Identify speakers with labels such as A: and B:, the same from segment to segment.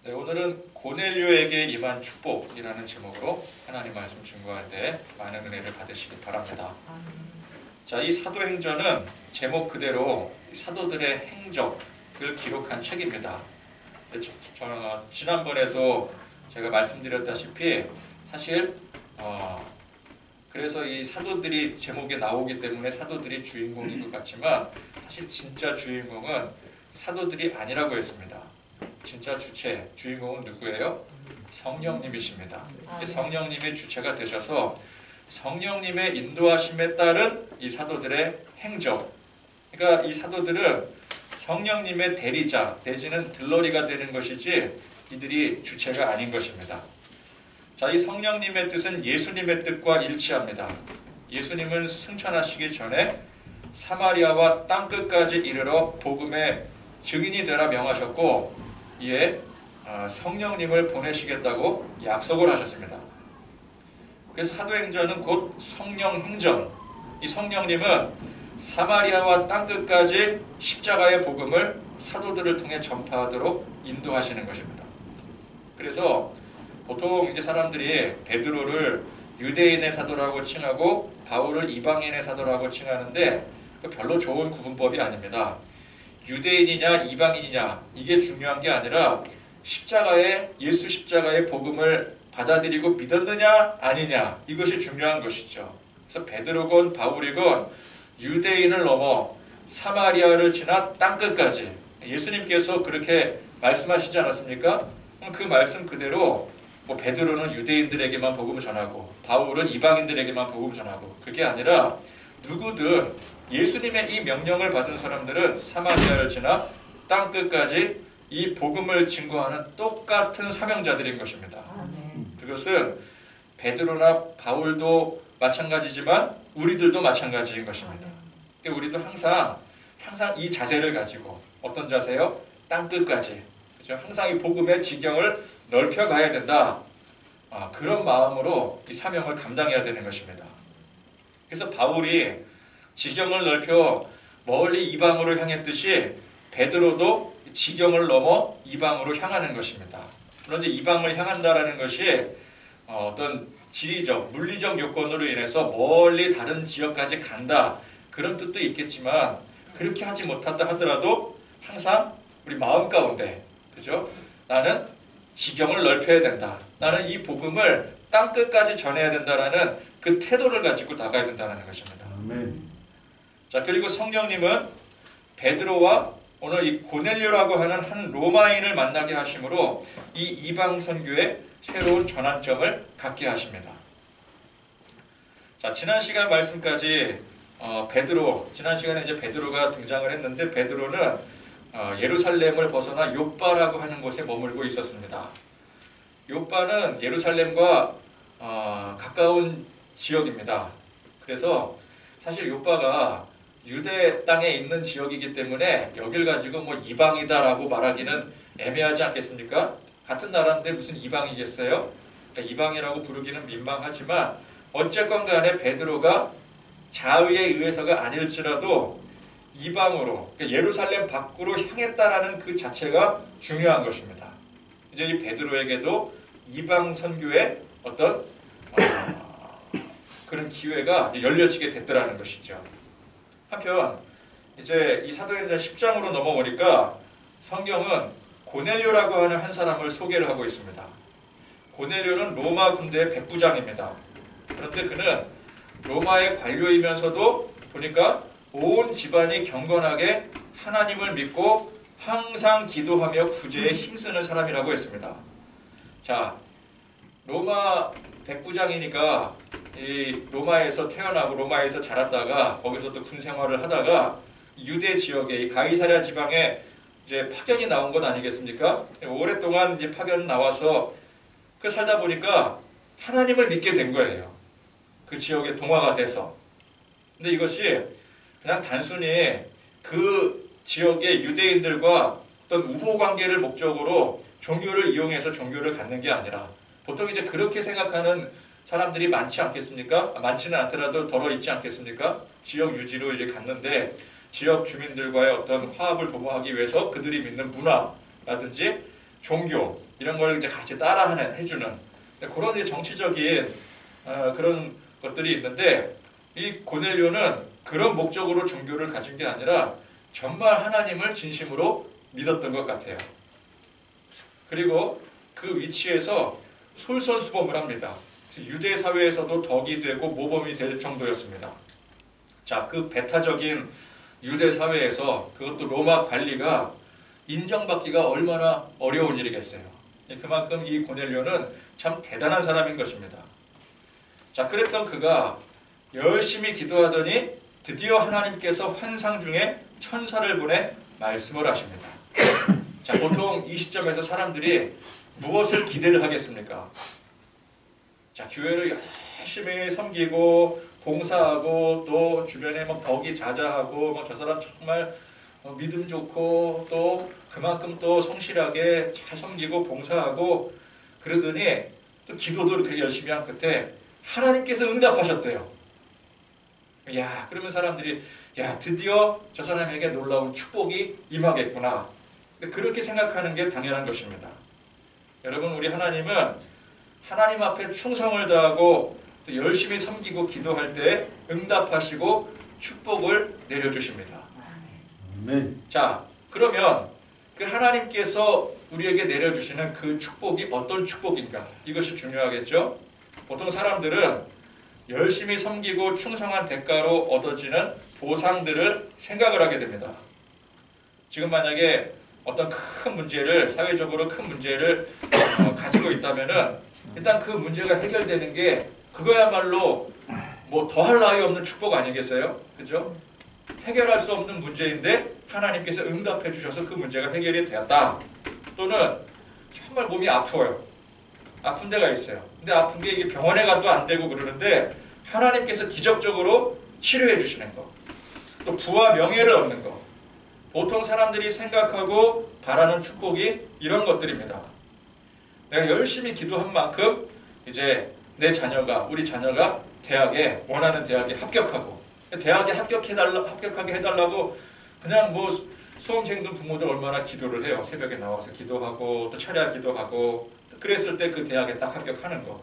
A: 네, 오늘은 고넬료에게 임한 축복이라는 제목으로 하나님 말씀 증거할 때 많은 은혜를 받으시기 바랍니다. 자, 이 사도행전은 제목 그대로 사도들의 행적을 기록한 책입니다. 지난번에도 제가 말씀드렸다시피 사실 그래서 이 사도들이 제목에 나오기 때문에 사도들이 주인공인 것 같지만 사실 진짜 주인공은 사도들이 아니라고 했습니다. 진짜 주인공은 누구예요? 성령님이십니다. 성령님이 주체가 되셔서 성령님의 인도하심에 따른 이 사도들의 행적, 그러니까 이 사도들은 성령님의 대지는 들러리가 되는 것이지 이들이 주체가 아닌 것입니다. 자, 이 성령님의 뜻은 예수님의 뜻과 일치합니다. 예수님은 승천하시기 전에 사마리아와 땅끝까지 이르러 복음의 증인이 되라 명하셨고 이에 성령님을 보내시겠다고 약속을 하셨습니다. 그래서 사도행전은 곧 성령행전, 이 성령님은 사마리아와 땅끝까지 십자가의 복음을 사도들을 통해 전파하도록 인도하시는 것입니다. 그래서 보통 이제 사람들이 베드로를 유대인의 사도라고 칭하고 바울을 이방인의 사도라고 칭하는데 별로 좋은 구분법이 아닙니다. 유대인이냐 이방인이냐 이게 중요한 게 아니라 예수 십자가의 복음을 받아들이고 믿었느냐 아니냐 이것이 중요한 것이죠. 그래서 베드로건 바울이건 유대인을 넘어 사마리아를 지나 땅끝까지 예수님께서 그렇게 말씀하시지 않았습니까? 그 말씀 그대로 베드로는 유대인들에게만 복음을 전하고 바울은 이방인들에게만 복음을 전하고 그게 아니라 누구든 예수님의 이 명령을 받은 사람들은 사마리아를 지나 땅끝까지 이 복음을 증거하는 똑같은 사명자들인 것입니다. 그것은 베드로나 바울도 마찬가지지만 우리들도 마찬가지인 것입니다. 우리도 항상 이 자세를 가지고 어떤 자세요? 땅끝까지. 그렇죠? 항상 이 복음의 지경을 넓혀가야 된다. 그런 마음으로 이 사명을 감당해야 되는 것입니다. 그래서 바울이 지경을 넓혀 멀리 이방으로 향했듯이 베드로도 지경을 넘어 이방으로 향하는 것입니다. 물론 이제 이방을 향한다라는 것이 어떤 지리적, 물리적 요건으로 인해서 멀리 다른 지역까지 간다 그런 뜻도 있겠지만 그렇게 하지 못한다 하더라도 항상 우리 마음 가운데 그죠? 나는 지경을 넓혀야 된다. 나는 이 복음을 땅끝까지 전해야 된다라는 그 태도를 가지고 나가야 된다는 것입니다. 아멘. 자, 그리고 성령님은 베드로와 오늘 이 고넬료라고 하는 한 로마인을 만나게 하심으로 이 이방 선교에 새로운 전환점을 갖게 하십니다. 자, 지난 시간 말씀까지 지난 시간에 이제 베드로가 등장을 했는데 베드로는 예루살렘을 벗어나 욥바라고 하는 곳에 머물고 있었습니다. 욥바는 예루살렘과 가까운 지역입니다. 그래서 사실 욥바가 유대 땅에 있는 지역이기 때문에 여길 가지고 이방이다라고 말하기는 애매하지 않겠습니까? 같은 나라인데 무슨 이방이겠어요? 그러니까 이방이라고 부르기는 민망하지만 어쨌건 간에 베드로가 자의에 의해서가 아닐지라도 이방으로 그러니까 예루살렘 밖으로 향했다라는 그 자체가 중요한 것입니다. 이제 이 베드로에게도 이방 선교의 어떤 그런 기회가 열려지게 됐더라는 것이죠. 한편 이제 이 사도행전 10장으로 넘어오니까 성경은 고넬료라고 하는 한 사람을 소개를 하고 있습니다. 고넬료는 로마 군대의 백부장입니다. 그런데 그는 로마의 관료이면서도 보니까 온 집안이 경건하게 하나님을 믿고 항상 기도하며 구제에 힘쓰는 사람이라고 했습니다. 자, 로마 백부장이니까 이 로마에서 태어나고 로마에서 자랐다가 거기서 또 군 생활을 하다가 유대 지역에 이 가이사랴 지방에 이제 파견이 나온 것 아니겠습니까? 오랫동안 이제 파견 나와서 그 살다 보니까 하나님을 믿게 된 거예요. 그 지역에 동화가 돼서. 근데 이것이 그냥 단순히 그 지역의 유대인들과 어떤 우호 관계를 목적으로 종교를 이용해서 종교를 갖는 게 아니라 보통 이제 그렇게 생각하는 사람들이 많지 않겠습니까? 많지는 않더라도 덜어 있지 않겠습니까? 지역 유지로 이제 갔는데 지역 주민들과의 어떤 화합을 도모하기 위해서 그들이 믿는 문화라든지 종교 이런 걸 이제 같이 따라하는 해주는 그런 이제 정치적인 그런 것들이 있는데 이 고넬료는 그런 목적으로 종교를 가진 게 아니라 정말 하나님을 진심으로 믿었던 것 같아요. 그리고 그 위치에서 솔선수범을 합니다. 유대 사회에서도 덕이 되고 모범이 될 정도였습니다. 자, 그 배타적인 유대 사회에서 그것도 로마 관리가 인정받기가 얼마나 어려운 일이겠어요. 그만큼 이 고넬료는 참 대단한 사람인 것입니다. 자, 그랬던 그가 열심히 기도하더니 드디어 하나님께서 환상 중에 천사를 보내 말씀을 하십니다. 자, 보통 이 시점에서 사람들이 무엇을 기대를 하겠습니까? 자, 교회를 열심히 섬기고 봉사하고 또 주변에 막 덕이 자자하고 막 저 사람 정말 믿음 좋고 또 그만큼 또 성실하게 잘 섬기고 봉사하고 그러더니 또 기도도 그렇게 열심히 한 끝에 하나님께서 응답하셨대요. 야, 그러면 사람들이 야, 드디어 저 사람에게 놀라운 축복이 임하겠구나. 그렇게 생각하는 게 당연한 것입니다. 여러분, 우리 하나님은 하나님 앞에 충성을 다하고 또 열심히 섬기고 기도할 때 응답하시고 축복을 내려주십니다. 자, 그러면 그 하나님께서 우리에게 내려주시는 그 축복이 어떤 축복인가? 이것이 중요하겠죠? 보통 사람들은 열심히 섬기고 충성한 대가로 얻어지는 보상들을 생각을 하게 됩니다. 지금 만약에 어떤 큰 문제를, 사회적으로 큰 문제를 가지고 있다면은 일단 그 문제가 해결되는 게 그거야말로 뭐 더할 나위 없는 축복 아니겠어요? 그죠? 해결할 수 없는 문제인데 하나님께서 응답해 주셔서 그 문제가 해결이 되었다. 또는 정말 몸이 아파요. 아픈 데가 있어요. 근데 아픈 게 이게 병원에 가도 안 되고 그러는데 하나님께서 기적적으로 치료해 주시는 거. 또 부와 명예를 얻는 거. 보통 사람들이 생각하고 바라는 축복이 이런 것들입니다. 내가 열심히 기도한 만큼 이제 내 자녀가, 우리 자녀가 대학에, 원하는 대학에 합격하고 대학에 합격하게 해달라고 그냥 뭐 수험생들 부모들 얼마나 기도를 해요. 새벽에 나와서 기도하고 또 철야 기도하고 그랬을 때 그 대학에 딱 합격하는 거.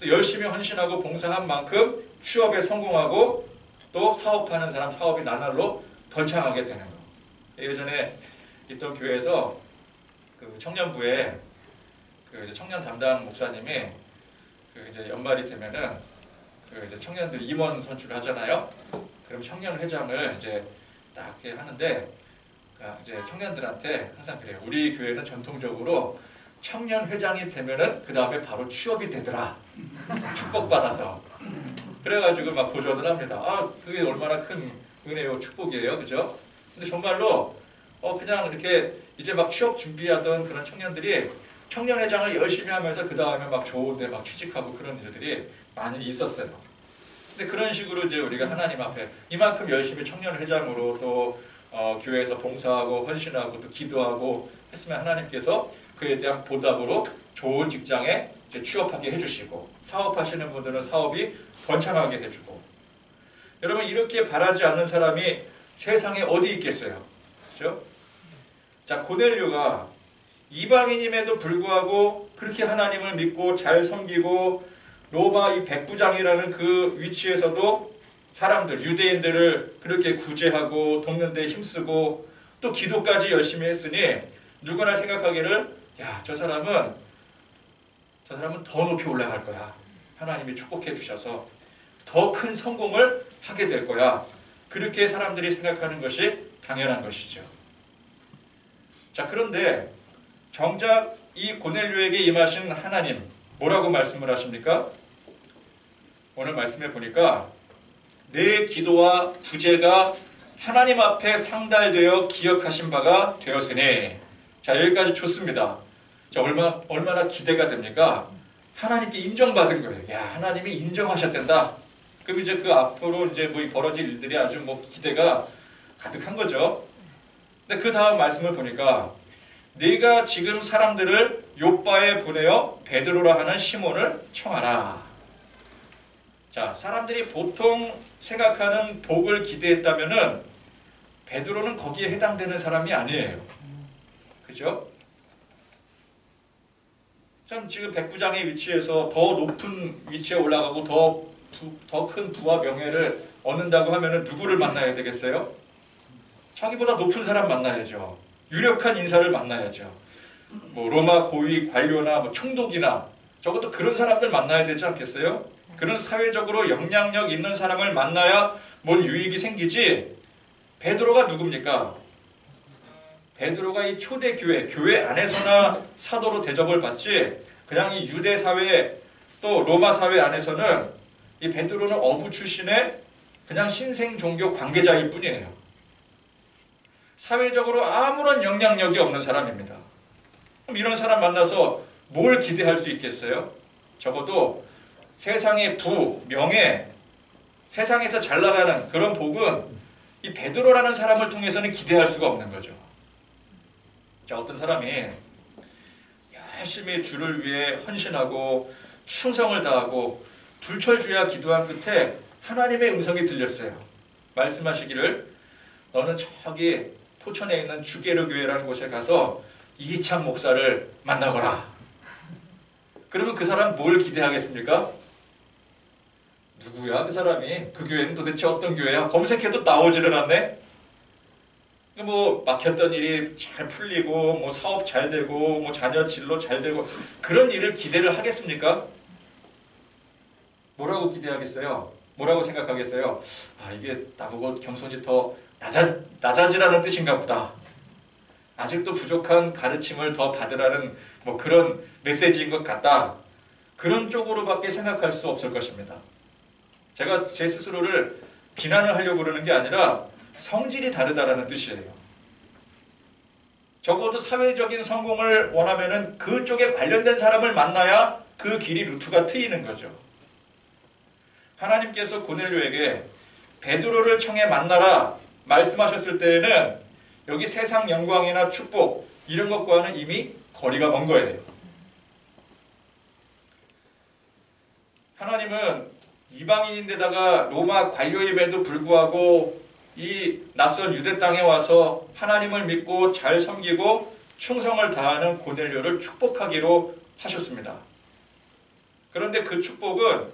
A: 또 열심히 헌신하고 봉사한 만큼 취업에 성공하고 또 사업하는 사람 사업이 나날로 번창하게 되는 거. 예전에 있던 교회에서 그 청년부에 그 이제 청년 담당 목사님이 그 이제 연말이 되면은 그 이제 청년들 임원 선출을 하잖아요. 그럼 청년 회장을 이제 딱 이렇게 하는데 이제 청년들한테 항상 그래요. 우리 교회는 전통적으로 청년 회장이 되면은 그 다음에 바로 취업이 되더라. 축복받아서. 그래가지고 막 도전을 합니다. 아, 그게 얼마나 큰 은혜요, 축복이에요, 그죠? 근데 정말로 그냥 이렇게 이제 막 취업 준비하던 그런 청년들이 청년회장을 열심히 하면서 그 다음에 막 좋은데 막 취직하고 그런 일들이 많이 있었어요. 근데 그런 식으로 이제 우리가 하나님 앞에 이만큼 열심히 청년회장으로 또 교회에서 봉사하고 헌신하고 또 기도하고 했으면 하나님께서 그에 대한 보답으로 좋은 직장에 이제 취업하게 해주시고 사업하시는 분들은 사업이 번창하게 해주고 여러분 이렇게 바라지 않는 사람이 세상에 어디 있겠어요? 그렇죠? 자, 고넬료가 이방인임에도 불구하고 그렇게 하나님을 믿고 잘 섬기고 로마 이 백부장이라는 그 위치에서도 사람들, 유대인들을 그렇게 구제하고 돕는 데 힘쓰고 또 기도까지 열심히 했으니 누구나 생각하기를 야, 저 사람은 더 높이 올라갈 거야. 하나님이 축복해 주셔서 더 큰 성공을 하게 될 거야. 그렇게 사람들이 생각하는 것이 당연한 것이죠. 자, 그런데 정작 이 고넬료에게 임하신 하나님 뭐라고 말씀을 하십니까? 오늘 말씀해 보니까 내 기도와 구제가 하나님 앞에 상달되어 기억하신 바가 되었으니 자, 여기까지 좋습니다. 자, 얼마나 기대가 됩니까? 하나님께 인정받은 거예요. 야, 하나님이 인정하셨단다. 그럼 이제 그 앞으로 이제 뭐 벌어질 일들이 아주 뭐 기대가 가득한 거죠. 근데 그 다음 말씀을 보니까 네가 지금 사람들을 욥바에 보내어 베드로라 하는 시몬을 청하라. 자, 사람들이 보통 생각하는 복을 기대했다면은 베드로는 거기에 해당되는 사람이 아니에요. 그죠? 참 지금 백부장의 위치에서 더 높은 위치에 올라가고 더 큰 부와 명예를 얻는다고 하면은 누구를 만나야 되겠어요? 자기보다 높은 사람 만나야죠. 유력한 인사를 만나야죠. 뭐 로마 고위 관료나 뭐 총독이나 적어도 그런 사람들 만나야 되지 않겠어요? 그런 사회적으로 영향력 있는 사람을 만나야 뭔 유익이 생기지. 베드로가 누굽니까? 베드로가 이 초대 교회 안에서나 사도로 대접을 받지, 그냥 이 유대 사회 또 로마 사회 안에서는 이 베드로는 어부 출신의 그냥 신생 종교 관계자일 뿐이에요. 사회적으로 아무런 영향력이 없는 사람입니다. 그럼 이런 사람 만나서 뭘 기대할 수 있겠어요? 적어도 세상의 부, 명예, 세상에서 잘 나가는 그런 복은 이 베드로라는 사람을 통해서는 기대할 수가 없는 거죠. 자, 어떤 사람이 열심히 주를 위해 헌신하고 충성을 다하고 불철주야 기도한 끝에 하나님의 음성이 들렸어요. 말씀하시기를 너는 저기 포천에 있는 주게르 교회라는 곳에 가서 이희창 목사를 만나거라. 그러면 그 사람 뭘 기대하겠습니까? 누구야 그 사람이? 그 교회는 도대체 어떤 교회야? 검색해도 나오지를 않네? 뭐 막혔던 일이 잘 풀리고 뭐 사업 잘 되고 뭐 자녀 진로 잘 되고 그런 일을 기대를 하겠습니까? 뭐라고 기대하겠어요? 뭐라고 생각하겠어요? 아, 이게 나보고 겸손이 더 낮아지라는 뜻인가 보다. 아직도 부족한 가르침을 더 받으라는 뭐 그런 메시지인 것 같다. 그런 쪽으로밖에 생각할 수 없을 것입니다. 제가 제 스스로를 비난을 하려고 그러는 게 아니라 성질이 다르다라는 뜻이에요. 적어도 사회적인 성공을 원하면은 그쪽에 관련된 사람을 만나야 그 길이 루트가 트이는 거죠. 하나님께서 고넬료에게 베드로를 청해 만나라 말씀하셨을 때에는 여기 세상 영광이나 축복 이런 것과는 이미 거리가 먼 거예요. 하나님은 이방인인데다가 로마 관료임에도 불구하고 이 낯선 유대 땅에 와서 하나님을 믿고 잘 섬기고 충성을 다하는 고넬료를 축복하기로 하셨습니다. 그런데 그 축복은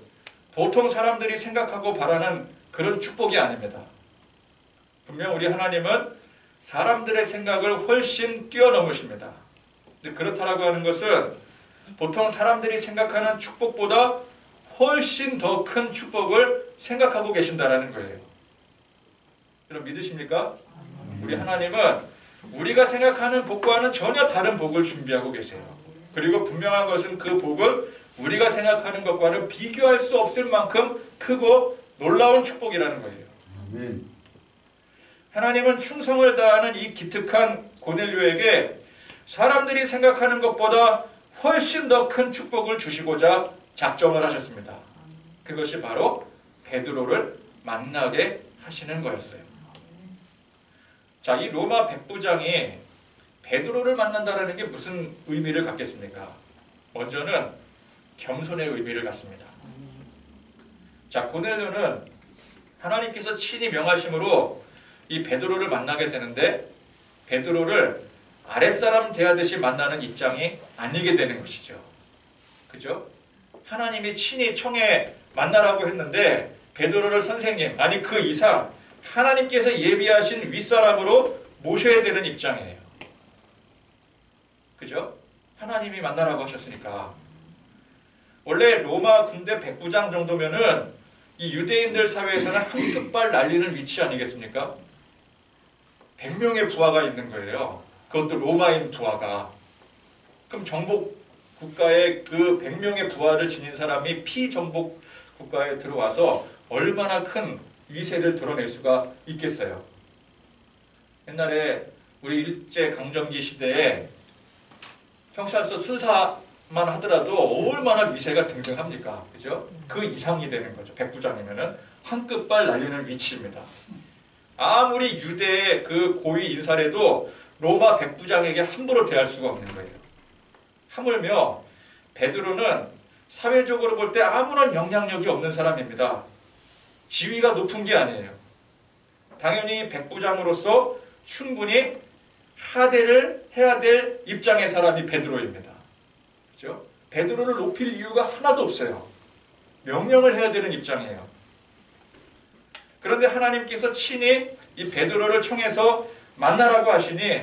A: 보통 사람들이 생각하고 바라는 그런 축복이 아닙니다. 분명 우리 하나님은 사람들의 생각을 훨씬 뛰어넘으십니다. 근데 그렇다라고 하는 것은 보통 사람들이 생각하는 축복보다 훨씬 더 큰 축복을 생각하고 계신다라는 거예요. 여러분 믿으십니까? 우리 하나님은 우리가 생각하는 복과는 전혀 다른 복을 준비하고 계세요. 그리고 분명한 것은 그 복은 우리가 생각하는 것과는 비교할 수 없을 만큼 크고 놀라운 축복이라는 거예요. 아멘. 하나님은 충성을 다하는 이 기특한 고넬료에게 사람들이 생각하는 것보다 훨씬 더 큰 축복을 주시고자 작정을 하셨습니다. 그것이 바로 베드로를 만나게 하시는 거였어요. 자, 이 로마 백부장이 베드로를 만난다는 게 무슨 의미를 갖겠습니까? 먼저는 겸손의 의미를 갖습니다. 자, 고넬료는 하나님께서 친히 명하심으로 이 베드로를 만나게 되는데 베드로를 아랫사람 대하듯이 만나는 입장이 아니게 되는 것이죠. 그죠? 하나님이 친히 청해 만나라고 했는데 베드로를 선생님, 아니 그 이상 하나님께서 예비하신 윗사람으로 모셔야 되는 입장이에요. 그죠? 하나님이 만나라고 하셨으니까. 원래 로마 군대 백부장 정도면은 이 유대인들 사회에서는 한 끝발 날리는 위치 아니겠습니까? 100명의 부하가 있는 거예요. 그것도 로마인 부하가. 그럼 정복 국가의 그 100명의 부하를 지닌 사람이 피정복 국가에 들어와서 얼마나 큰 위세를 드러낼 수가 있겠어요. 옛날에 우리 일제강점기 시대에 경찰서 순사만 하더라도 얼마나 위세가 등등합니까? 그죠? 그 이상이 되는 거죠. 백부장이면은 한 끝발 날리는 위치입니다. 아무리 유대의 그 고위 인사라도 로마 백부장에게 함부로 대할 수가 없는 거예요. 하물며 베드로는 사회적으로 볼 때 아무런 영향력이 없는 사람입니다. 지위가 높은 게 아니에요. 당연히 백부장으로서 충분히 하대를 해야 될 입장의 사람이 베드로입니다. 그렇죠? 베드로를 높일 이유가 하나도 없어요. 명령을 해야 되는 입장이에요. 그런데 하나님께서 친히 이 베드로를 청해서 만나라고 하시니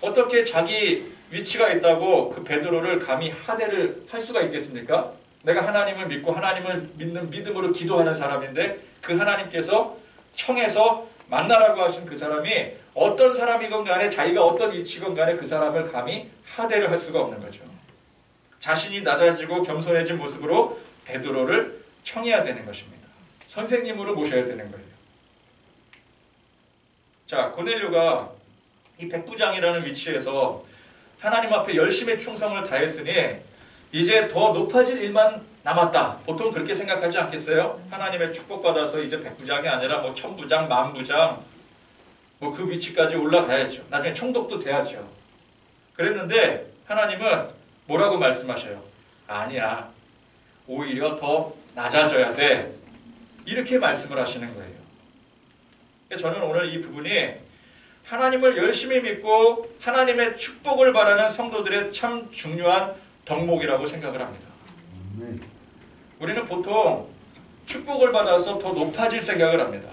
A: 어떻게 자기 위치가 있다고 그 베드로를 감히 하대를 할 수가 있겠습니까? 내가 하나님을 믿고 하나님을 믿는 믿음으로 기도하는 사람인데 그 하나님께서 청해서 만나라고 하신 그 사람이 어떤 사람이건 간에 자기가 어떤 위치건 간에 그 사람을 감히 하대를 할 수가 없는 거죠. 자신이 낮아지고 겸손해진 모습으로 베드로를 청해야 되는 것입니다. 선생님으로 모셔야 되는 거예요. 자, 고넬료가 이 백부장이라는 위치에서 하나님 앞에 열심히 충성을 다했으니 이제 더 높아질 일만 남았다. 보통 그렇게 생각하지 않겠어요? 하나님의 축복받아서 이제 백부장이 아니라 뭐 천부장, 만부장 뭐 그 위치까지 올라가야죠. 나중에 총독도 돼야죠. 그랬는데 하나님은 뭐라고 말씀하셔요? 아니야. 오히려 더 낮아져야 돼. 이렇게 말씀을 하시는 거예요. 저는 오늘 이 부분이 하나님을 열심히 믿고 하나님의 축복을 바라는 성도들의 참 중요한 덕목이라고 생각을 합니다. 우리는 보통 축복을 받아서 더 높아질 생각을 합니다.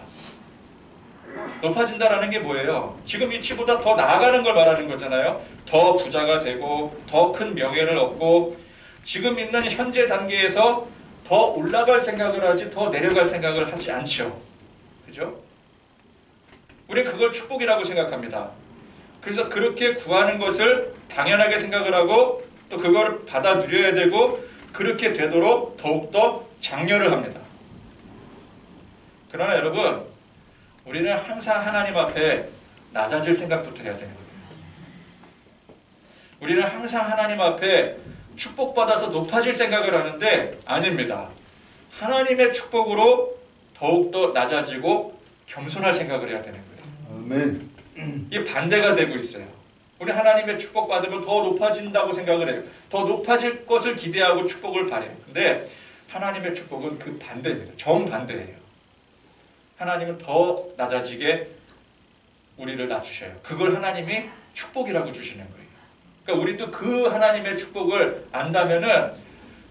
A: 높아진다는 게 뭐예요? 지금 위치보다 더 나아가는 걸 말하는 거잖아요. 더 부자가 되고 더 큰 명예를 얻고 지금 있는 현재 단계에서 더 올라갈 생각을 하지 더 내려갈 생각을 하지 않죠. 그죠? 우리는 그걸 축복이라고 생각합니다. 그래서 그렇게 구하는 것을 당연하게 생각을 하고 또 그걸 받아 누려야 되고 그렇게 되도록 더욱더 장려를 합니다. 그러나 여러분, 우리는 항상 하나님 앞에 낮아질 생각부터 해야 되는 거예요. 우리는 항상 하나님 앞에 축복받아서 높아질 생각을 하는데 아닙니다. 하나님의 축복으로 더욱더 낮아지고 겸손할 생각을 해야 되는 거예요. 아멘. 이게 반대가 되고 있어요. 우리 하나님의 축복받으면 더 높아진다고 생각을 해요. 더 높아질 것을 기대하고 축복을 바래요. 근데 하나님의 축복은 그 반대입니다. 정반대예요. 하나님은 더 낮아지게 우리를 낮추셔요. 그걸 하나님이 축복이라고 주시는 거예요. 그러니까 우리도 그 하나님의 축복을 안다면은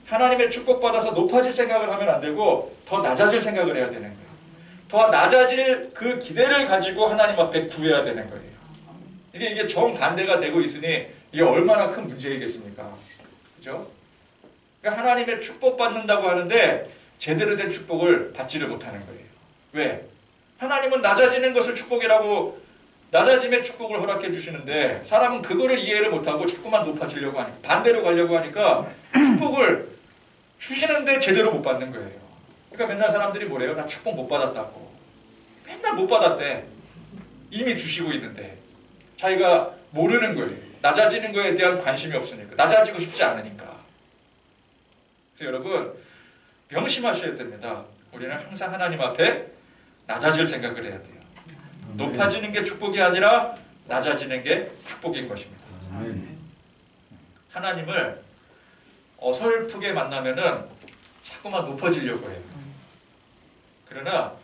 A: 하나님의 축복받아서 높아질 생각을 하면 안 되고 더 낮아질 생각을 해야 되는 거예요. 더 낮아질 그 기대를 가지고 하나님 앞에 구해야 되는 거예요. 이게 정반대가 되고 있으니 이게 얼마나 큰 문제이겠습니까? 그죠? 그러니까 하나님의 축복받는다고 하는데 제대로 된 축복을 받지를 못하는 거예요. 왜? 하나님은 낮아지는 것을 축복이라고 낮아짐의 축복을 허락해 주시는데 사람은 그거를 이해를 못하고 자꾸만 높아지려고 하니까 반대로 가려고 하니까 축복을 주시는데 제대로 못 받는 거예요. 그러니까 맨날 사람들이 뭐래요? 나 축복 못 받았다고. 맨날 못 받았대. 이미 주시고 있는데 자기가 모르는 거예요. 낮아지는 거에 대한 관심이 없으니까. 낮아지고 싶지 않으니까. 그래서 여러분 명심하셔야 됩니다. 우리는 항상 하나님 앞에 낮아질 생각을 해야 돼요. 높아지는 게 축복이 아니라 낮아지는 게 축복인 것입니다. 하나님을 어설프게 만나면은 자꾸만 높아지려고 해요. 그러나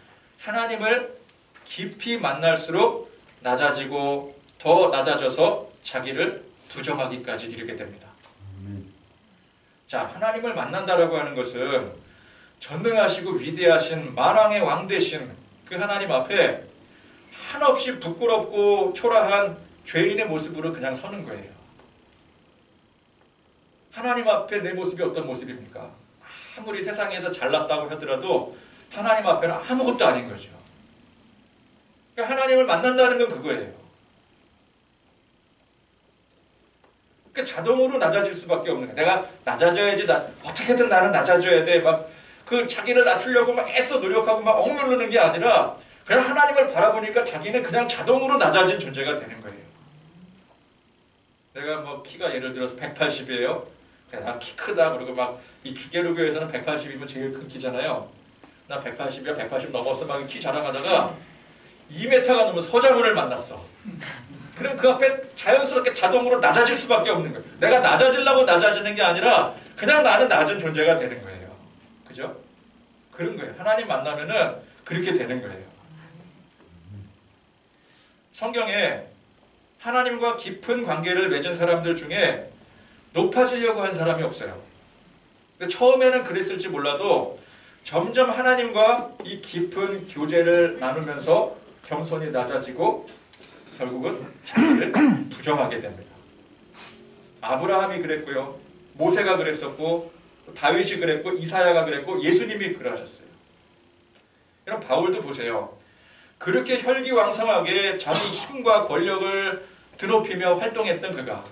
A: 하나님을 깊이 만날수록 낮아지고 더 낮아져서 자기를 부정하기까지 이르게 됩니다. 자, 하나님을 만난다라고 하는 것은 전능하시고 위대하신 만왕의 왕 되신 그 하나님 앞에 한없이 부끄럽고 초라한 죄인의 모습으로 그냥 서는 거예요. 하나님 앞에 내 모습이 어떤 모습입니까? 아무리 세상에서 잘났다고 하더라도 하나님 앞에는 아무것도 아닌 거죠. 그러니까 하나님을 만난다는 건 그거예요. 그러니까 자동으로 낮아질 수밖에 없는 거예요. 내가 낮아져야지, 어떻게든 나는 낮아져야 돼. 막 그 자기를 낮추려고 막 애써 노력하고 막 억누르는 게 아니라 그냥 하나님을 바라보니까 자기는 그냥 자동으로 낮아진 존재가 되는 거예요. 내가 뭐 키가 예를 들어서 180이에요. 나 키 크다 그러고 막 이 주계로교에서는 180이면 제일 큰 키잖아요. 나 180이야 180 넘어서 막 키 자랑하다가 2m가 넘은 서장훈을 만났어. 그럼 그 앞에 자연스럽게 자동으로 낮아질 수밖에 없는 거예요. 내가 낮아지려고 낮아지는 게 아니라 그냥 나는 낮은 존재가 되는 거예요. 그죠? 그런 거예요. 하나님 만나면은 그렇게 되는 거예요. 성경에 하나님과 깊은 관계를 맺은 사람들 중에 높아지려고 한 사람이 없어요. 근데 처음에는 그랬을지 몰라도 점점 하나님과 이 깊은 교제를 나누면서 겸손이 낮아지고 결국은 자기를 부정하게 됩니다. 아브라함이 그랬고요. 모세가 그랬었고 다윗이 그랬고 이사야가 그랬고 예수님이 그러셨어요. 이런 바울도 보세요. 그렇게 혈기왕성하게 자기 힘과 권력을 드높이며 활동했던 그가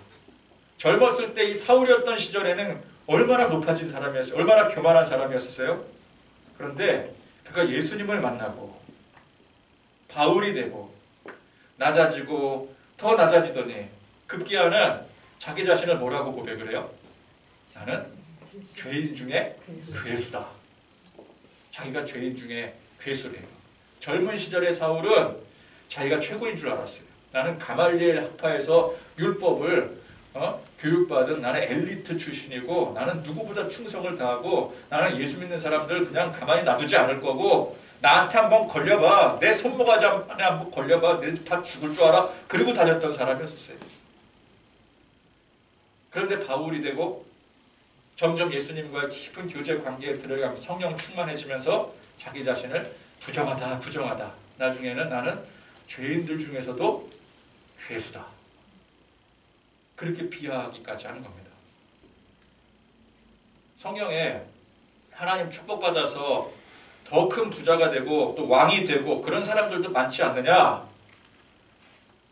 A: 젊었을 때 이 사울이었던 시절에는 얼마나 높아진 사람이었어요. 얼마나 교만한 사람이었어요. 그런데 그가 예수님을 만나고 바울이 되고 낮아지고 더 낮아지더니 급기야는 자기 자신을 뭐라고 고백을 해요? 나는 죄인 중에 괴수다. 자기가 죄인 중에 괴수래요. 젊은 시절의 사울은 자기가 최고인 줄 알았어요. 나는 가말리엘 학파에서 율법을 교육받은 나는 엘리트 출신이고 나는 누구보다 충성을 다하고 나는 예수 믿는 사람들 그냥 가만히 놔두지 않을 거고 나한테 한번 걸려봐. 내 손모가지 안에 한번 걸려봐. 내 다 죽을 줄 알아. 그리고 다녔던 사람이었어요. 그런데 바울이 되고 점점 예수님과 깊은 교제 관계에 들어가면서 성령 충만해지면서 자기 자신을 부정하다 부정하다. 나중에는 나는 죄인들 중에서도 괴수다. 그렇게 비하하기까지 하는 겁니다. 성경에 하나님 축복받아서 더 큰 부자가 되고 또 왕이 되고 그런 사람들도 많지 않느냐?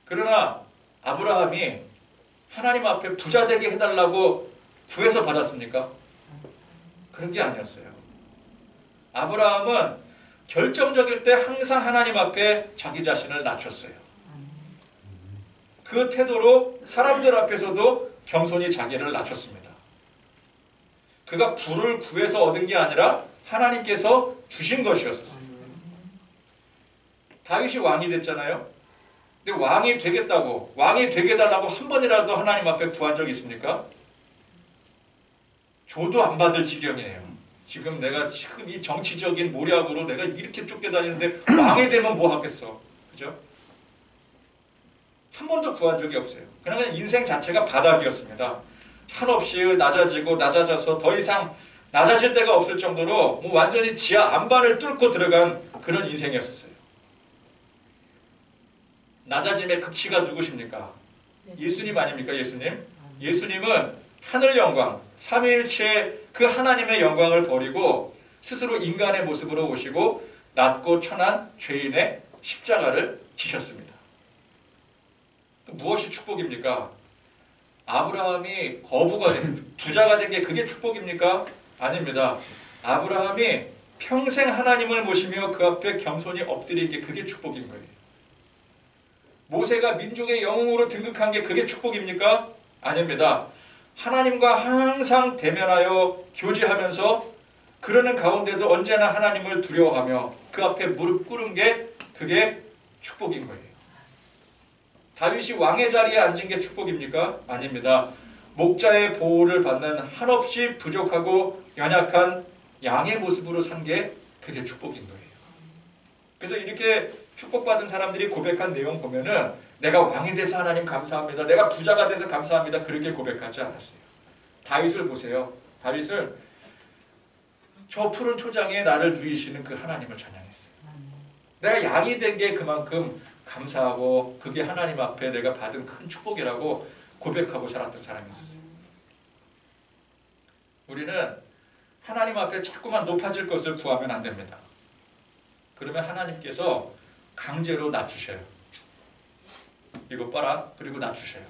A: 그러나 아브라함이 하나님 앞에 부자 되게 해달라고 구해서 받았습니까? 그런 게 아니었어요. 아브라함은 결정적일 때 항상 하나님 앞에 자기 자신을 낮췄어요. 그 태도로 사람들 앞에서도 겸손히 자기를 낮췄습니다. 그가 부를 구해서 얻은 게 아니라 하나님께서 주신 것이었어요. 다윗이 왕이 됐잖아요. 근데 왕이 되겠다고, 왕이 되게 해달라고 한 번이라도 하나님 앞에 구한 적 있습니까? 줘도 안 받을 지경이에요. 지금 내가 이 정치적인 모략으로 내가 이렇게 쫓겨다니는데 왕이 되면 뭐 하겠어. 그죠? 한 번도 구한 적이 없어요. 그냥 인생 자체가 바닥이었습니다. 한없이 낮아지고 낮아져서 더 이상 낮아질 데가 없을 정도로 뭐 완전히 지하 안반을 뚫고 들어간 그런 인생이었어요. 낮아짐의 극치가 누구십니까? 예수님 아닙니까? 예수님? 예수님은 하늘 영광, 삼위일체의 그 하나님의 영광을 버리고 스스로 인간의 모습으로 오시고 낮고 천한 죄인의 십자가를 지셨습니다. 무엇이 축복입니까? 아브라함이 거부가 된, 부자가 된 게 그게 축복입니까? 아닙니다. 아브라함이 평생 하나님을 모시며 그 앞에 겸손히 엎드린 게 그게 축복인 거예요. 모세가 민족의 영웅으로 등극한 게 그게 축복입니까? 아닙니다. 하나님과 항상 대면하여 교제하면서 그러는 가운데도 언제나 하나님을 두려워하며 그 앞에 무릎 꿇은 게 그게 축복인 거예요. 다윗이 왕의 자리에 앉은 게 축복입니까? 아닙니다. 목자의 보호를 받는 한없이 부족하고 연약한 양의 모습으로 산 게 그게 축복인 거예요. 그래서 이렇게 축복받은 사람들이 고백한 내용 보면은 내가 왕이 돼서 하나님 감사합니다. 내가 부자가 돼서 감사합니다. 그렇게 고백하지 않았어요. 다윗을 보세요. 다윗을 저 푸른 초장에 나를 누이시는 그 하나님을 찬양했어요. 내가 양이 된 게 그만큼 감사하고 그게 하나님 앞에 내가 받은 큰 축복이라고 고백하고 살았던 사람이었어요. 우리는 하나님 앞에 자꾸만 높아질 것을 구하면 안 됩니다. 그러면 하나님께서 강제로 낮추셔요. 이것 봐라. 그리고 낮추셔요.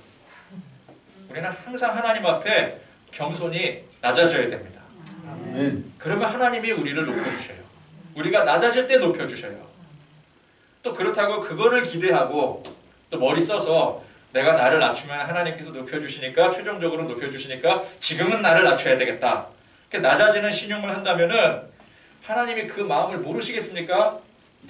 A: 우리는 항상 하나님 앞에 겸손히 낮아져야 됩니다. 그러면 하나님이 우리를 높여주셔요. 우리가 낮아질 때 높여주셔요. 또 그렇다고 그거를 기대하고 또 머리 써서 내가 나를 낮추면 하나님께서 높여주시니까 최종적으로 높여주시니까 지금은 나를 낮춰야 되겠다. 낮아지는 신용을 한다면은 하나님이 그 마음을 모르시겠습니까?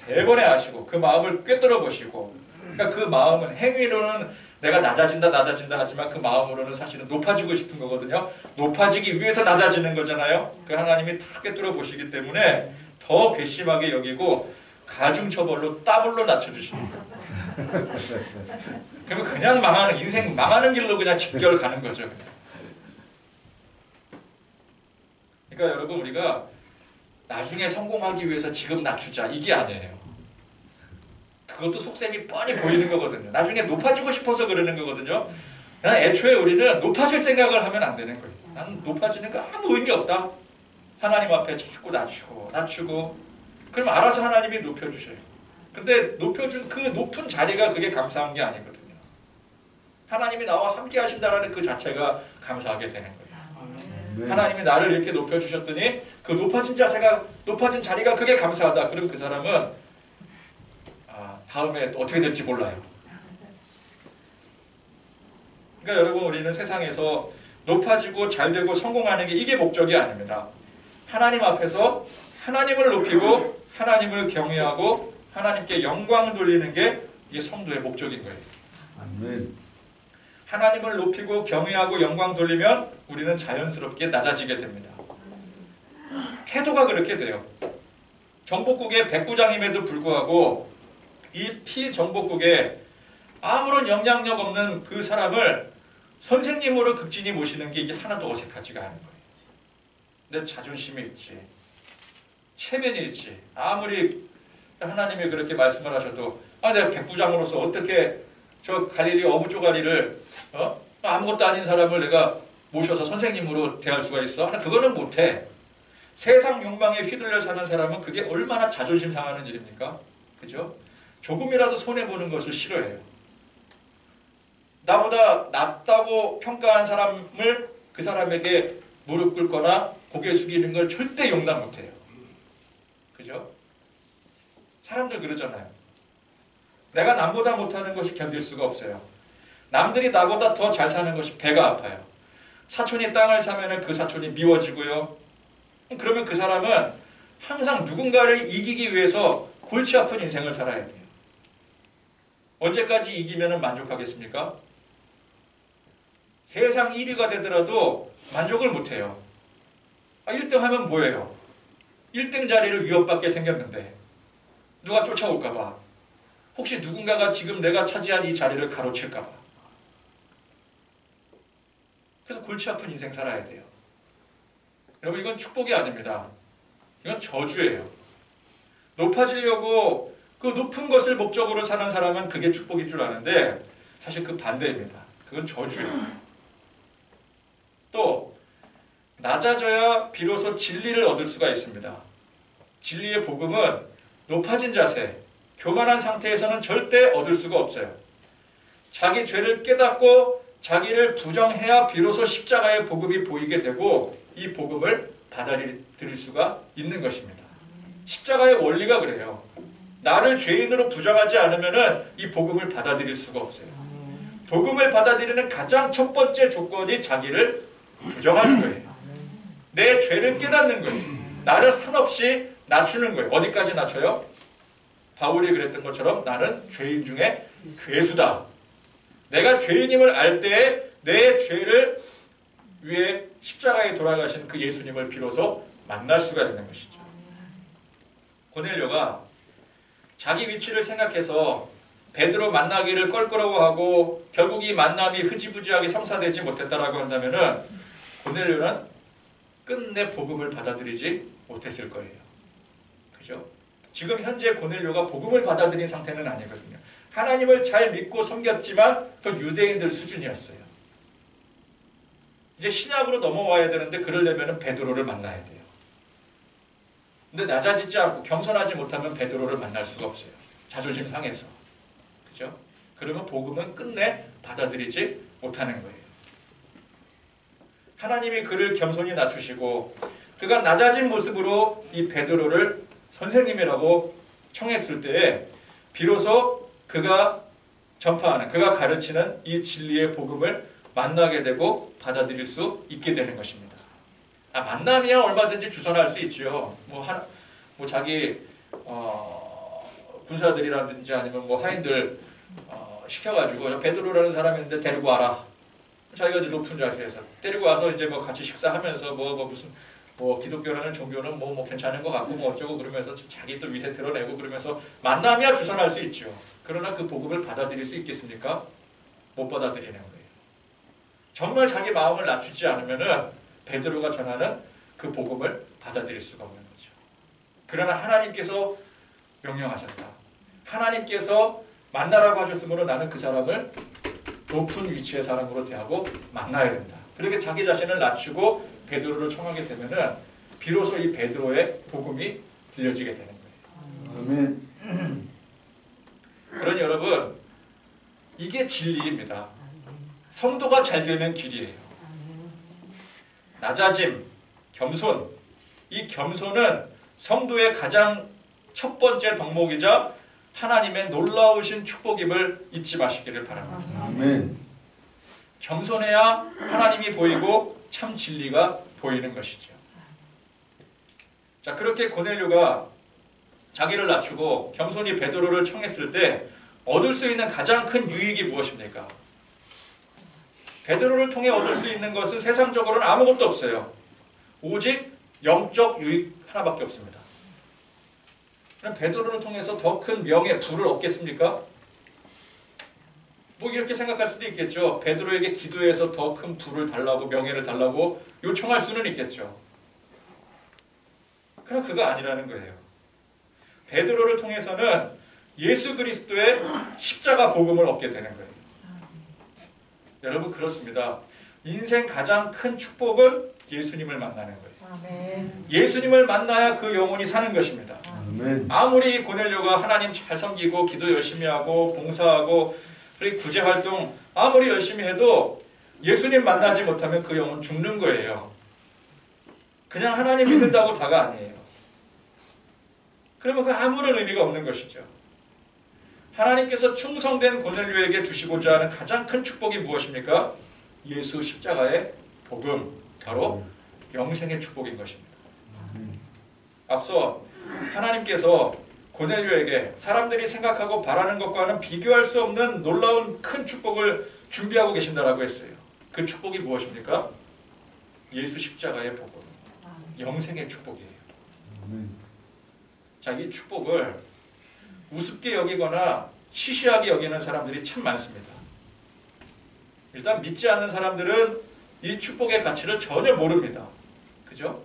A: 대번에 아시고 그 마음을 꿰뚫어 보시고 그러니까 그 마음은 행위로는 내가 낮아진다 하지만 그 마음으로는 사실은 높아지고 싶은 거거든요. 높아지기 위해서 낮아지는 거잖아요. 그 하나님이 다 꿰뚫어 보시기 때문에 더 괘씸하게 여기고 가중처벌로 더블로 낮춰주십니다. 그러면 그냥 망하는 인생 망하는 길로 그냥 직결 가는 거죠. 그러니까 여러분 우리가 나중에 성공하기 위해서 지금 낮추자 이게 아니에요. 그것도 속셈이 뻔히 보이는 거거든요. 나중에 높아지고 싶어서 그러는 거거든요. 애초에 우리는 높아질 생각을 하면 안 되는 거예요. 나는 높아지는 거 아무 의미 없다. 하나님 앞에 자꾸 낮추고 그럼 알아서 하나님이 높여주셔요. 근데 높여준 그 높은 자리가 그게 감사한 게 아니거든요. 하나님이 나와 함께 하신다라는 그 자체가 감사하게 되는 거예요. 하나님이 나를 이렇게 높여주셨더니 그 높아진 자리가 그게 감사하다. 그럼 그 사람은 다음에 또 어떻게 될지 몰라요. 그러니까 여러분 우리는 세상에서 높아지고 잘되고 성공하는 게 이게 목적이 아닙니다. 하나님 앞에서 하나님을 높이고 하나님을 경외하고 하나님께 영광 돌리는 게 이게 성도의 목적인 거예요. 아멘. 하나님을 높이고 경외하고 영광 돌리면 우리는 자연스럽게 낮아지게 됩니다. 태도가 그렇게 돼요. 정복국의 백부장임에도 불구하고 이 피정복국에 아무런 영향력 없는 그 사람을 선생님으로 극진히 모시는 게 이게 하나도 어색하지가 않은 거예요. 근데 자존심이 있지, 체면이 있지. 아무리 하나님이 그렇게 말씀을 하셔도 내가 백부장으로서 어떻게 저 갈릴리 어부 쪼가리를 아무것도 아닌 사람을 내가 모셔서 선생님으로 대할 수가 있어? 그거는 못해. 세상 욕망에 휘둘려 사는 사람은 그게 얼마나 자존심 상하는 일입니까? 그죠? 조금이라도 손해보는 것을 싫어해요. 나보다 낫다고 평가한 사람을 그 사람에게 무릎 꿇거나 고개 숙이는 걸 절대 용납 못해요. 그죠? 사람들 그러잖아요. 내가 남보다 못하는 것이 견딜 수가 없어요. 남들이 나보다 더 잘 사는 것이 배가 아파요. 사촌이 땅을 사면 그 사촌이 미워지고요. 그러면 그 사람은 항상 누군가를 이기기 위해서 골치 아픈 인생을 살아야 돼요. 언제까지 이기면 만족하겠습니까? 세상 1위가 되더라도 만족을 못해요. 1등 하면 뭐예요? 1등 자리를 위협받게 생겼는데 누가 쫓아올까봐, 혹시 누군가가 지금 내가 차지한 이 자리를 가로칠까봐. 그래서 골치 아픈 인생 살아야 돼요. 여러분 이건 축복이 아닙니다. 이건 저주예요. 높아지려고 그 높은 것을 목적으로 사는 사람은 그게 축복인 줄 아는데 사실 그 반대입니다. 그건 저주예요. 또 낮아져야 비로소 진리를 얻을 수가 있습니다. 진리의 복음은 높아진 자세, 교만한 상태에서는 절대 얻을 수가 없어요. 자기 죄를 깨닫고 자기를 부정해야 비로소 십자가의 복음이 보이게 되고 이 복음을 받아들일 수가 있는 것입니다. 십자가의 원리가 그래요. 나를 죄인으로 부정하지 않으면 이 복음을 받아들일 수가 없어요. 복음을 받아들이는 가장 첫 번째 조건이 자기를 부정하는 거예요. 내 죄를 깨닫는 거예요. 나를 한없이 낮추는 거예요. 어디까지 낮춰요? 바울이 그랬던 것처럼 나는 죄인 중에 괴수다. 내가 죄인임을 알 때에 내 죄를 위해 십자가에 돌아가신 그 예수님을 비로소 만날 수가 있는 것이죠. 고넬료가 자기 위치를 생각해서 베드로 만나기를 껄끄러워하고 결국 이 만남이 흐지부지하게 성사되지 못했다라고 한다면은 고넬료는 끝내 복음을 받아들이지 못했을 거예요. 그죠? 지금 현재 고넬료가 복음을 받아들인 상태는 아니거든요. 하나님을 잘 믿고 섬겼지만 그 유대인들 수준이었어요. 이제 신약으로 넘어와야 되는데 그러려면 베드로를 만나야 돼요. 근데 낮아지지 않고 겸손하지 못하면 베드로를 만날 수가 없어요. 자존심 상해서. 그죠? 그러면 복음은 끝내 받아들이지 못하는 거예요. 하나님이 그를 겸손히 낮추시고 그가 낮아진 모습으로 이 베드로를 선생님이라고 청했을 때에 비로소 그가 전파하는, 그가 가르치는 이 진리의 복음을 만나게 되고 받아들일 수 있게 되는 것입니다. 만남이야 얼마든지 주선할 수 있죠. 자기 군사들이라든지 아니면 하인들 시켜가지고 베드로라는 사람인데 데리고 와라. 자기가 높은 자세에서 데리고 와서 이제 같이 식사하면서 무슨 기독교라는 종교는 괜찮은 것 같고 어쩌고 그러면서 자기 또 위세 드러내고 그러면서 만남이야 주선할 수 있죠. 그러나 그 복음을 받아들일 수 있겠습니까? 못 받아들이는 거예요. 정말 자기 마음을 낮추지 않으면은 베드로가 전하는 그 복음을 받아들일 수가 없는 거죠. 그러나 하나님께서 명령하셨다. 하나님께서 만나라고 하셨으므로 나는 그 사람을 높은 위치의 사람으로 대하고 만나야 된다. 그렇게 자기 자신을 낮추고 베드로를 청하게 되면은 비로소 이 베드로의 복음이 들려지게 되는 거예요.
B: 아멘.
A: 그러니 여러분, 이게 진리입니다. 성도가 잘 되는 길이에요. 낮아짐, 겸손. 이 겸손은 성도의 가장 첫 번째 덕목이자 하나님의 놀라우신 축복임을 잊지 마시기를 바랍니다.
B: 아멘.
A: 겸손해야 하나님이 보이고 참 진리가 보이는 것이죠. 자, 그렇게 고넬료가 자기를 낮추고 겸손히 베드로를 청했을 때 얻을 수 있는 가장 큰 유익이 무엇입니까? 베드로를 통해 얻을 수 있는 것은 세상적으로는 아무것도 없어요. 오직 영적 유익 하나밖에 없습니다. 그럼 베드로를 통해서 더 큰 명예, 부를 얻겠습니까? 뭐 이렇게 생각할 수도 있겠죠. 베드로에게 기도해서 더 큰 부를 달라고, 명예를 달라고 요청할 수는 있겠죠. 그러나 그거 아니라는 거예요. 베드로를 통해서는 예수 그리스도의 십자가 복음을 얻게 되는 거예요. 여러분, 그렇습니다. 인생 가장 큰 축복은 예수님을 만나는 거예요.
C: 아멘.
A: 예수님을 만나야 그 영혼이 사는 것입니다.
B: 아멘.
A: 아무리 고넬료가 하나님 잘 섬기고 기도 열심히 하고 봉사하고 그리고 구제활동 아무리 열심히 해도 예수님 만나지 못하면 그 영혼 죽는 거예요. 그냥 하나님 믿는다고 다가 아니에요. 그러면 그 아무런 의미가 없는 것이죠. 하나님께서 충성된 고넬료에게 주시고자 하는 가장 큰 축복이 무엇입니까? 예수 십자가의 복음, 바로 영생의 축복인 것입니다. 앞서 하나님께서 고넬료에게 사람들이 생각하고 바라는 것과는 비교할 수 없는 놀라운 큰 축복을 준비하고 계신다라고 했어요. 그 축복이 무엇입니까? 예수 십자가의 복음, 영생의 축복이에요. 자, 이 축복을 우습게 여기거나 시시하게 여기는 사람들이 참 많습니다. 일단 믿지 않는 사람들은 이 축복의 가치를 전혀 모릅니다. 그죠?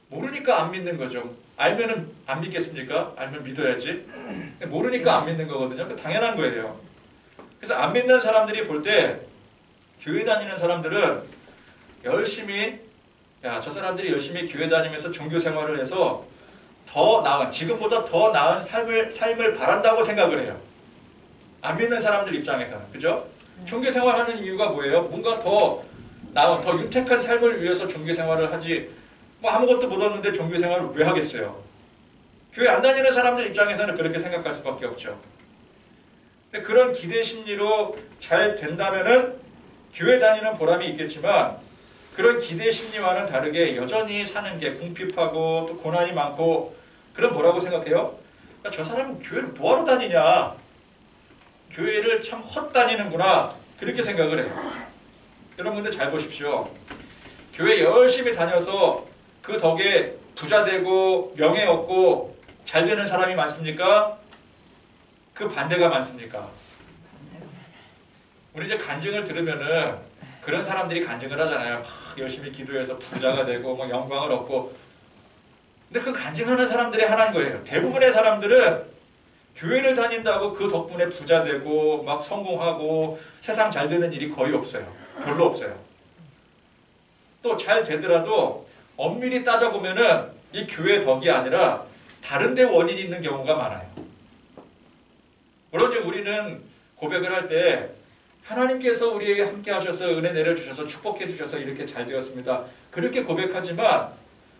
A: 모르니까 안 믿는 거죠. 알면은 안 믿겠습니까? 알면 믿어야지. 모르니까 안 믿는 거거든요. 당연한 거예요. 그래서 안 믿는 사람들이 볼 때 교회 다니는 사람들은 열심히, 야, 저 사람들이 열심히 교회 다니면서 종교 생활을 해서 더 나은, 지금보다 더 나은 삶을 바란다고 생각을 해요. 안 믿는 사람들 입장에서는. 그죠? 종교 생활하는 이유가 뭐예요? 뭔가 더 나은, 더 윤택한 삶을 위해서 종교 생활을 하지, 뭐 아무것도 못 얻는데 종교 생활을 왜 하겠어요? 교회 안 다니는 사람들 입장에서는 그렇게 생각할 수밖에 없죠. 근데 그런 기대 심리로 잘 된다면은 교회 다니는 보람이 있겠지만, 그런 기대 심리와는 다르게 여전히 사는 게 궁핍하고 또 고난이 많고, 그럼 뭐라고 생각해요? 야, 저 사람은 교회를 뭐하러 다니냐? 교회를 참 헛다니는구나. 그렇게 생각을 해요. 여러분들 잘 보십시오. 교회 열심히 다녀서 그 덕에 부자 되고 명예 얻고 잘 되는 사람이 많습니까? 그 반대가 많습니까? 우리 이제 간증을 들으면은 그런 사람들이 간증을 하잖아요. 막 열심히 기도해서 부자가 되고 막 영광을 얻고. 근데 그 간증하는 사람들이 하나인 거예요. 대부분의 사람들은 교회를 다닌다고 그 덕분에 부자 되고 막 성공하고 세상 잘 되는 일이 거의 없어요. 별로 없어요. 또 잘 되더라도 엄밀히 따져보면은 이 교회 덕이 아니라 다른 데 원인이 있는 경우가 많아요. 물론 이제 우리는 고백을 할 때 하나님께서 우리에게 함께 하셔서 은혜 내려주셔서 축복해 주셔서 이렇게 잘 되었습니다. 그렇게 고백하지만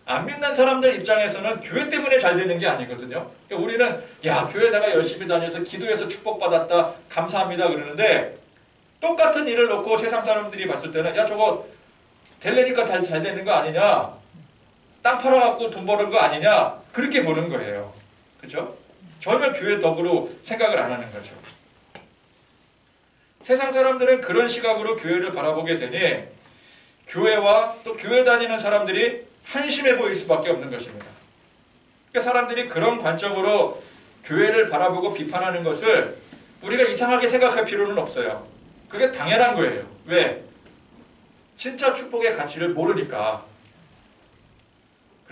A: 안 믿는 사람들 입장에서는 교회 때문에 잘 되는 게 아니거든요. 그러니까 우리는 야, 교회 내가 열심히 다녀서 기도해서 축복받았다, 감사합니다 그러는데, 똑같은 일을 놓고 세상 사람들이 봤을 때는 야, 저거 되려니까 잘 되는 거 아니냐, 땅 팔아갖고 돈 버는 거 아니냐, 그렇게 보는 거예요. 그렇죠? 전혀 교회 덕으로 생각을 안 하는 거죠. 세상 사람들은 그런 시각으로 교회를 바라보게 되니 교회와 또 교회 다니는 사람들이 한심해 보일 수밖에 없는 것입니다. 그러니까 사람들이 그런 관점으로 교회를 바라보고 비판하는 것을 우리가 이상하게 생각할 필요는 없어요. 그게 당연한 거예요. 왜? 진짜 축복의 가치를 모르니까.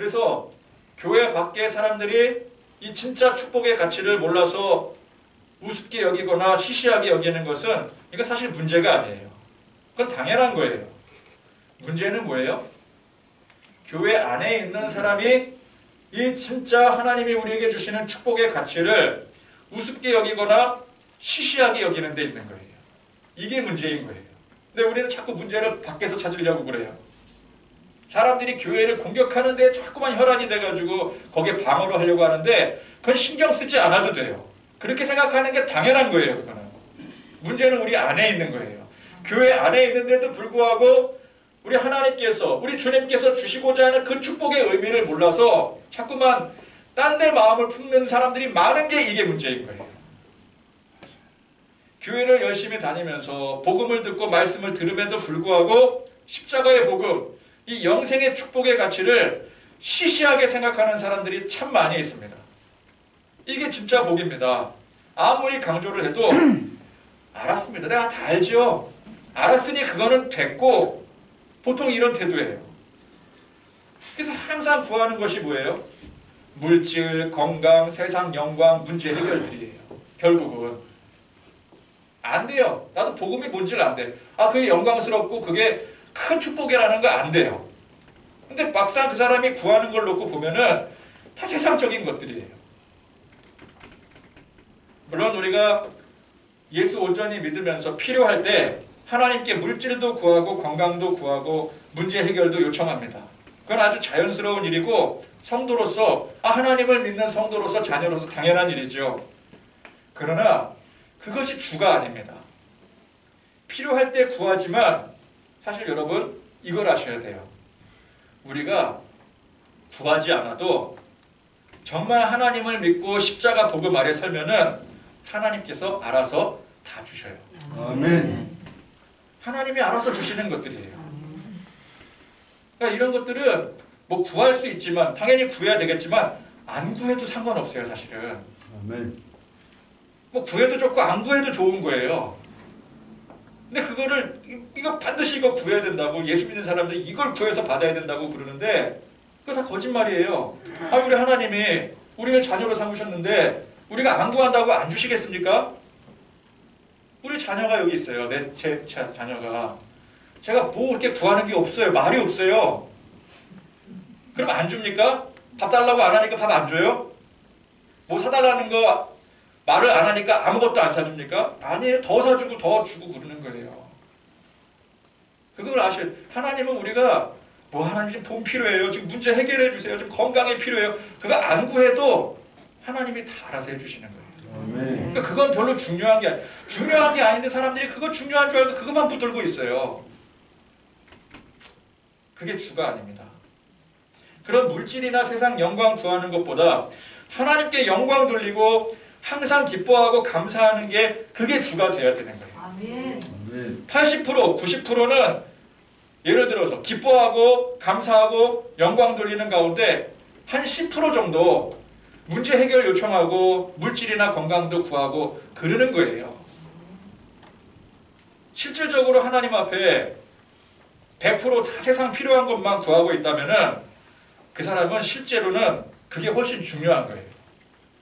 A: 그래서 교회 밖의 사람들이 이 진짜 축복의 가치를 몰라서 우습게 여기거나 시시하게 여기는 것은 이거 사실 문제가 아니에요. 그건 당연한 거예요. 문제는 뭐예요? 교회 안에 있는 사람이 이 진짜 하나님이 우리에게 주시는 축복의 가치를 우습게 여기거나 시시하게 여기는 데 있는 거예요. 이게 문제인 거예요. 근데 우리는 자꾸 문제를 밖에서 찾으려고 그래요. 사람들이 교회를 공격하는 데 자꾸만 혈안이 돼가지고 거기에 방어를 하려고 하는데 그건 신경 쓰지 않아도 돼요. 그렇게 생각하는 게 당연한 거예요. 그거는. 문제는 우리 안에 있는 거예요. 교회 안에 있는데도 불구하고 우리 하나님께서, 우리 주님께서 주시고자 하는 그 축복의 의미를 몰라서 자꾸만 딴 데 마음을 품는 사람들이 많은 게 이게 문제인 거예요. 교회를 열심히 다니면서 복음을 듣고 말씀을 들음에도 불구하고 십자가의 복음, 이 영생의 축복의 가치를 시시하게 생각하는 사람들이 참 많이 있습니다. 이게 진짜 복입니다. 아무리 강조를 해도 알았습니다. 내가 다 알죠. 알았으니 그거는 됐고 보통 이런 태도예요. 그래서 항상 구하는 것이 뭐예요? 물질, 건강, 세상 영광, 문제 해결들이에요. 결국은 안 돼요. 나도 복음이 뭔지를 안 돼. 그게 영광스럽고 그게 큰 축복이라는 거 안 돼요. 근데 막상 그 사람이 구하는 걸 놓고 보면은 다 세상적인 것들이에요. 물론 우리가 예수 온전히 믿으면서 필요할 때 하나님께 물질도 구하고 건강도 구하고 문제 해결도 요청합니다. 그건 아주 자연스러운 일이고 성도로서 하나님을 믿는 성도로서 자녀로서 당연한 일이죠. 그러나 그것이 주가 아닙니다. 필요할 때 구하지만 사실 여러분 이걸 아셔야 돼요. 우리가 구하지 않아도 정말 하나님을 믿고 십자가 복음 아래 설면은 하나님께서 알아서 다 주셔요.
B: 아멘.
A: 하나님이 알아서 주시는 것들이에요. 그러니까 이런 것들은 뭐 구할 수 있지만 당연히 구해야 되겠지만 안 구해도 상관없어요. 사실은.
B: 아멘.
A: 뭐 구해도 좋고 안 구해도 좋은 거예요. 근데 그거를 이거 반드시 이거 구해야 된다고 예수 믿는 사람들이 이걸 구해서 받아야 된다고 그러는데 그거 다 거짓말이에요. 우리 하나님이 우리를 자녀로 삼으셨는데 우리가 안 구한다고 안 주시겠습니까? 우리 자녀가 여기 있어요. 제 자녀가. 제가 뭐 이렇게 구하는 게 없어요. 말이 없어요. 그럼 안 줍니까? 밥 달라고 안 하니까 밥 안 줘요? 뭐 사달라는 거 말을 안 하니까 아무것도 안 사줍니까? 아니에요. 더 사주고 더 주고 그러는 거예요. 그걸 아셔야 돼요. 하나님은 우리가 하나님 지금 돈 필요해요. 지금 문제 해결해 주세요. 지금 건강이 필요해요. 그거 안 구해도 하나님이 다 알아서 해주시는 거예요. 그러니까 그건 별로 중요한 게 아닌데 사람들이 그거 중요한 줄 알고 그것만 붙들고 있어요. 그게 주가 아닙니다. 그런 물질이나 세상 영광 구하는 것보다 하나님께 영광 돌리고 항상 기뻐하고 감사하는 게 그게 주가 되어야 되는 거예요. 아멘. 80%, 90%는 예를 들어서 기뻐하고 감사하고 영광 돌리는 가운데 한 10% 정도 문제 해결 요청하고 물질이나 건강도 구하고 그러는 거예요. 실질적으로 하나님 앞에 100% 다 세상 필요한 것만 구하고 있다면은 그 사람은 실제로는 그게 훨씬 중요한 거예요.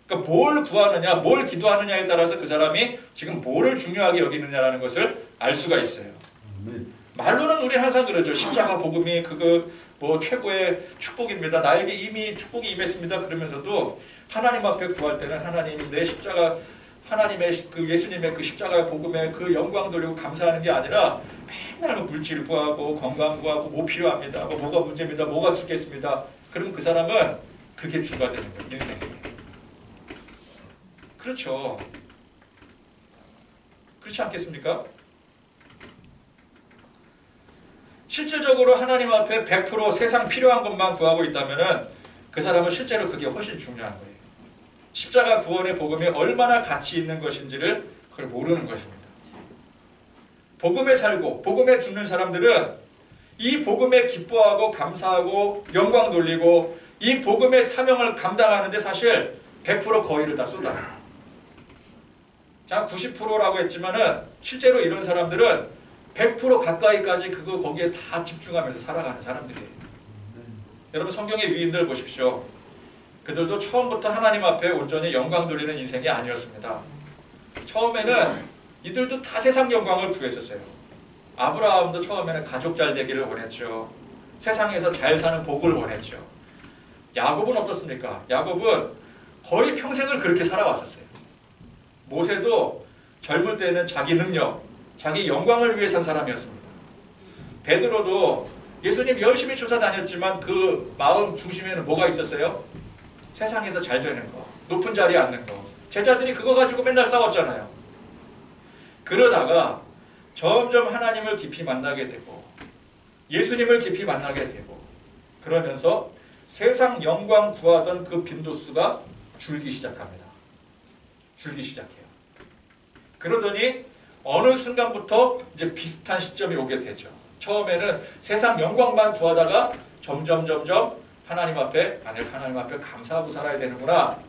A: 그러니까 뭘 구하느냐, 뭘 기도하느냐에 따라서 그 사람이 지금 뭐를 중요하게 여기느냐라는 것을 알 수가 있어요. 말로는 우리 항상 그러죠. 십자가 복음이 그거 최고의 축복입니다. 나에게 이미 축복이 임했습니다. 그러면서도 하나님 앞에 구할 때는 하나님 내 십자가 하나님의 그 예수님의 그 십자가의 복음에 그 영광 돌리고 감사하는 게 아니라 맨날 물질 구하고 건강 구하고 뭐 필요합니다. 뭐가 문제입니다. 뭐가 죽겠습니다. 그러면 그 사람은 그게 주가 되는 거예요. 인생에. 그렇죠. 그렇지 않겠습니까? 실질적으로 하나님 앞에 100% 세상 필요한 것만 구하고 있다면 그 사람은 실제로 그게 훨씬 중요한 거예요. 십자가 구원의 복음이 얼마나 가치 있는 것인지를 그걸 모르는 것입니다. 복음에 살고 복음에 죽는 사람들은 이 복음에 기뻐하고 감사하고 영광 돌리고 이 복음의 사명을 감당하는데 사실 100% 거의를 다 쏟아요. 자, 90%라고 했지만은 실제로 이런 사람들은 100% 가까이까지 거기에 다 집중하면서 살아가는 사람들이에요. 여러분 성경의 위인들 보십시오. 그들도 처음부터 하나님 앞에 온전히 영광 돌리는 인생이 아니었습니다. 처음에는 이들도 다 세상 영광을 구했었어요. 아브라함도 처음에는 가족 잘 되기를 원했죠. 세상에서 잘 사는 복을 원했죠. 야곱은 어떻습니까? 야곱은 거의 평생을 그렇게 살아왔었어요. 모세도 젊을 때는 자기 능력, 자기 영광을 위해 산 사람이었습니다. 베드로도 예수님 열심히 쫓아다녔지만 그 마음 중심에는 뭐가 있었어요? 세상에서 잘 되는 거, 높은 자리에 앉는 거. 제자들이 그거 가지고 맨날 싸웠잖아요. 그러다가 점점 하나님을 깊이 만나게 되고 예수님을 깊이 만나게 되고 그러면서 세상 영광 구하던 그 빈도수가 줄기 시작합니다. 줄기 시작해요. 그러더니 어느 순간부터 이제 비슷한 시점이 오게 되죠. 처음에는 세상 영광만 구하다가 점점 하나님 앞에 감사하고 살아야 되는구나.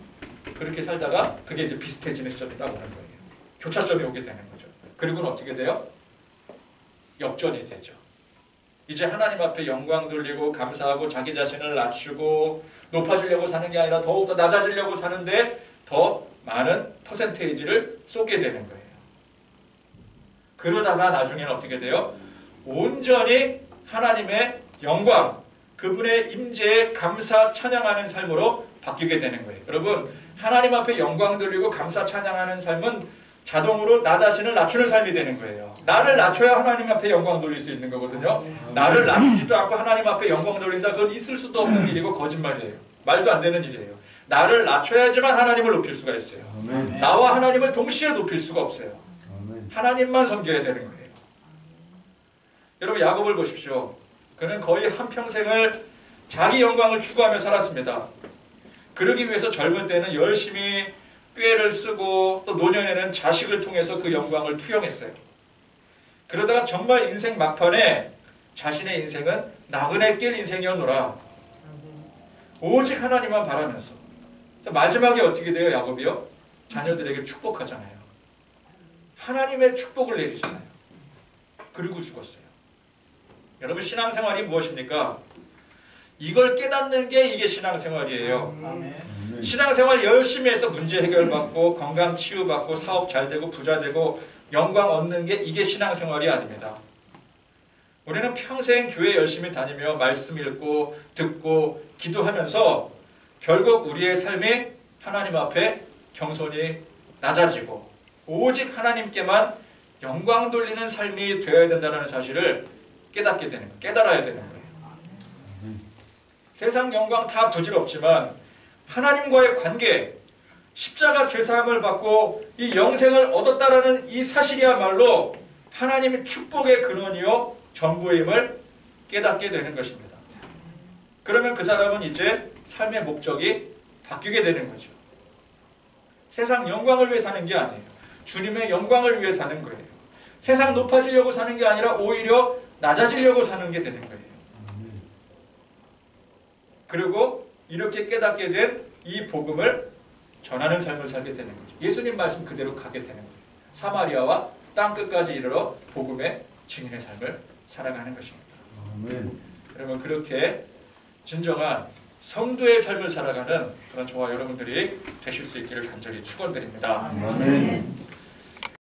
A: 그렇게 살다가 그게 이제 비슷해지는 시점이 딱 오는 거예요. 교차점이 오게 되는 거죠. 그리고는 어떻게 돼요? 역전이 되죠. 이제 하나님 앞에 영광 돌리고 감사하고 자기 자신을 낮추고 높아지려고 사는 게 아니라 더욱더 낮아지려고 사는데 더 많은 퍼센테이지를 쏟게 되는 거예요. 그러다가 나중에는 어떻게 돼요? 온전히 하나님의 영광, 그분의 임재에 감사 찬양하는 삶으로 바뀌게 되는 거예요. 여러분, 하나님 앞에 영광 돌리고 감사 찬양하는 삶은 자동으로 나 자신을 낮추는 삶이 되는 거예요. 나를 낮춰야 하나님 앞에 영광 돌릴 수 있는 거거든요. 나를 낮추지도 않고 하나님 앞에 영광 돌린다, 그건 있을 수도 없는 일이고 거짓말이에요. 말도 안 되는 일이에요. 나를 낮춰야지만 하나님을 높일 수가 있어요. 나와 하나님을 동시에 높일 수가 없어요. 하나님만 섬겨야 되는 거예요. 여러분, 야곱을 보십시오. 그는 거의 한평생을 자기 영광을 추구하며 살았습니다. 그러기 위해서 젊을 때는 열심히 꾀를 쓰고 또 노년에는 자식을 통해서 그 영광을 투영했어요. 그러다가 정말 인생 막판에 자신의 인생은 나그네 길 인생이었노라. 오직 하나님만 바라면서. 마지막에 어떻게 돼요, 야곱이요? 자녀들에게 축복하잖아요. 하나님의 축복을 내리잖아요. 그리고 죽었어요. 여러분, 신앙생활이 무엇입니까? 이걸 깨닫는 게 이게 신앙생활이에요. 신앙생활 열심히 해서 문제 해결받고 건강 치유받고 사업 잘되고 부자되고 영광 얻는 게 이게 신앙생활이 아닙니다. 우리는 평생 교회 열심히 다니며 말씀 읽고 듣고 기도하면서 결국 우리의 삶이 하나님 앞에 경손히 낮아지고 오직 하나님께만 영광 돌리는 삶이 되어야 된다는 사실을 깨닫게 되는 거예요. 깨달아야 되는 거예요. 세상 영광 다 부질없지만 하나님과의 관계, 십자가 죄사함을 받고 이 영생을 얻었다라는 이 사실이야말로 하나님의 축복의 근원이요 전부임을 깨닫게 되는 것입니다. 그러면 그 사람은 이제 삶의 목적이 바뀌게 되는 거죠. 세상 영광을 위해 사는 게 아니에요. 주님의 영광을 위해 사는 거예요. 세상 높아지려고 사는 게 아니라 오히려 낮아지려고 사는 게 되는 거예요. 그리고 이렇게 깨닫게 된 이 복음을 전하는 삶을 살게 되는 거죠. 예수님 말씀 그대로 가게 되는 거예요. 사마리아와 땅끝까지 이르러 복음의 증인의 삶을 살아가는 것입니다.
B: 아멘.
A: 여러분, 그렇게 진정한 성도의 삶을 살아가는 그런 저와 여러분들이 되실 수 있기를 간절히 축원드립니다.
B: 아멘.